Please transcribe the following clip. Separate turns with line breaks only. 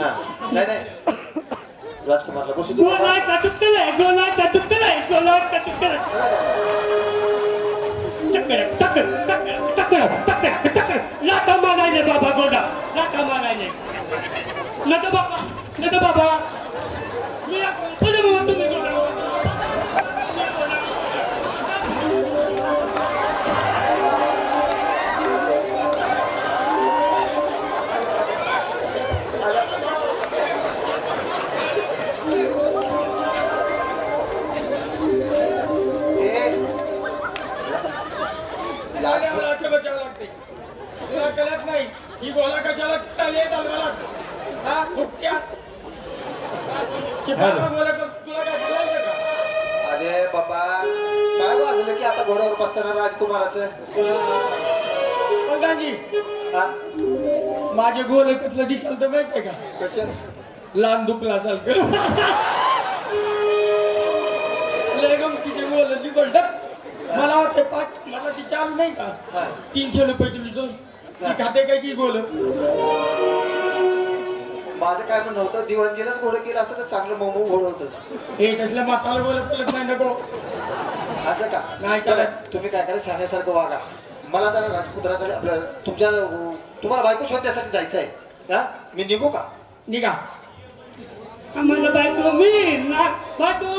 हा नाही नाही राजकुमारला बसू दे
गोला कटुकलाय गोला कटुकलाय गोला कटुकलाय टकड टकड टकड टकड टकड टकड लाथा मारायले बाबा गोला लाथा मारायले नट बाबा मी पदे बाबा तुम्ही गोला
कळत नाही ही गोला कशाला आली तलवारात हा फुटक्या चिपळूणला बोला तुला काय कळलं का
अरे बाबा काय वाजलं की आता घोड्यावर बसताना राजकुमाराचं
प्रधानजी
हा
माझे गोल कसलं दिसलं तर माहितीये का
कसं
लहान दुखला सारखं लय गमतीचे गोल बळडक मला वाटतं मला ती चालू नाही का 300 रुपये किलो ती खाते काय की गोल
माझं काय म्हणणं होतं दिवाणजीलाच घोडं केलं असतं तर चांगलं मऊ घोडं होतं
हे त्यातल्या माताला गोल पडत नाही नको
असं का
नाही
बरं,
करत.
तुम्ही काय करा शाण्यासारखं वागा मला जरा राजपुत्राकडे आपलं तुम्हाला बायको शोधण्यासाठी जायचं आहे हा मी निघू का
निघा
आम्हाला बायको मिळणार बायको